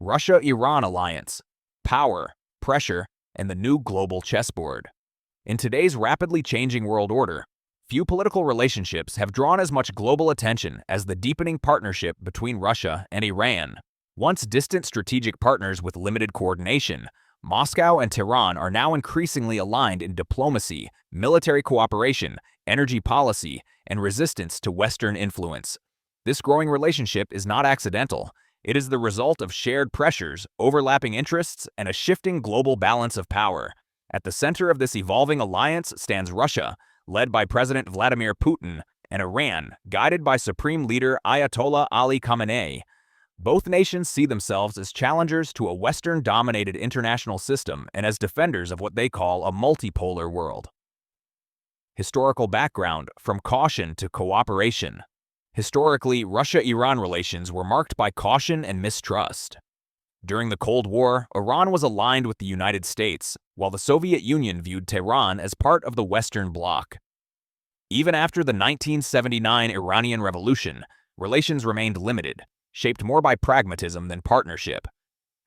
Russia-Iran alliance, power, pressure, and the new global chessboard. In today's rapidly changing world order, few political relationships have drawn as much global attention as the deepening partnership between Russia and Iran. Once distant strategic partners with limited coordination, Moscow and Tehran are now increasingly aligned in diplomacy, military cooperation, energy policy, and resistance to Western influence. This growing relationship is not accidental. It is the result of shared pressures, overlapping interests, and a shifting global balance of power. At the center of this evolving alliance stands Russia, led by President Vladimir Putin, and Iran, guided by Supreme Leader Ayatollah Ali Khamenei. Both nations see themselves as challengers to a Western-dominated international system and as defenders of what they call a multipolar world. Historical background: from caution to cooperation. Historically, Russia-Iran relations were marked by caution and mistrust. During the Cold War, Iran was aligned with the United States, while the Soviet Union viewed Tehran as part of the Western Bloc. Even after the 1979 Iranian Revolution, relations remained limited, shaped more by pragmatism than partnership.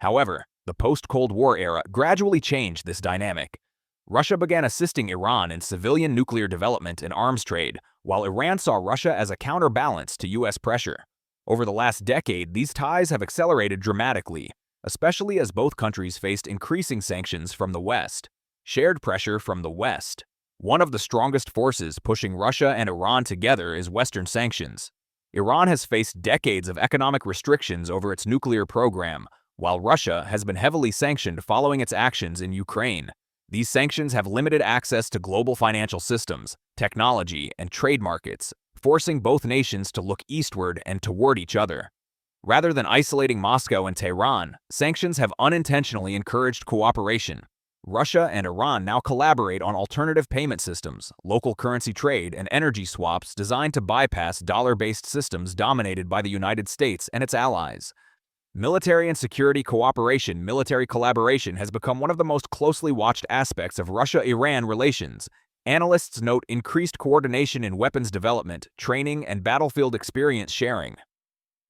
However, the post-Cold War era gradually changed this dynamic. Russia began assisting Iran in civilian nuclear development and arms trade, while Iran saw Russia as a counterbalance to U.S. pressure. Over the last decade, these ties have accelerated dramatically, especially as both countries faced increasing sanctions from the West. Shared pressure from the West. One of the strongest forces pushing Russia and Iran together is Western sanctions. Iran has faced decades of economic restrictions over its nuclear program, while Russia has been heavily sanctioned following its actions in Ukraine. These sanctions have limited access to global financial systems, technology, and trade markets, forcing both nations to look eastward and toward each other. Rather than isolating Moscow and Tehran, sanctions have unintentionally encouraged cooperation. Russia and Iran now collaborate on alternative payment systems, local currency trade, and energy swaps designed to bypass dollar-based systems dominated by the United States and its allies. Military and security cooperation, military collaboration has become one of the most closely watched aspects of Russia-Iran relations. Analysts note increased coordination in weapons development, training, and battlefield experience sharing.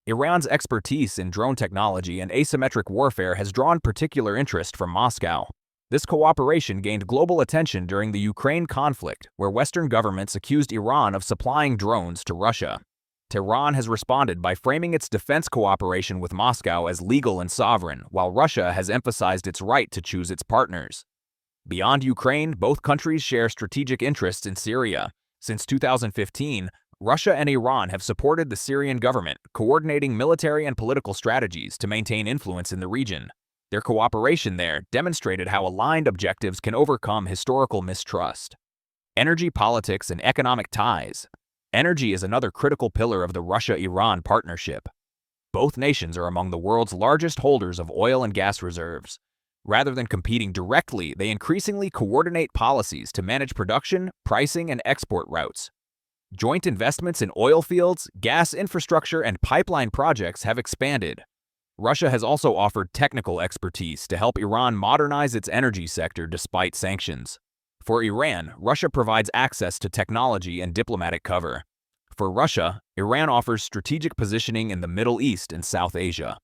Iran's expertise in drone technology and asymmetric warfare has drawn particular interest from Moscow. This cooperation gained global attention during the Ukraine conflict, where Western governments accused Iran of supplying drones to Russia. Tehran has responded by framing its defense cooperation with Moscow as legal and sovereign, while Russia has emphasized its right to choose its partners. Beyond Ukraine, both countries share strategic interests in Syria. Since 2015, Russia and Iran have supported the Syrian government, coordinating military and political strategies to maintain influence in the region. Their cooperation there demonstrated how aligned objectives can overcome historical mistrust. Energy politics and economic ties. Energy is another critical pillar of the Russia-Iran partnership. Both nations are among the world's largest holders of oil and gas reserves. Rather than competing directly, they increasingly coordinate policies to manage production, pricing, and export routes. Joint investments in oil fields, gas infrastructure, and pipeline projects have expanded. Russia has also offered technical expertise to help Iran modernize its energy sector despite sanctions. For Iran, Russia provides access to technology and diplomatic cover. For Russia, Iran offers strategic positioning in the Middle East and South Asia.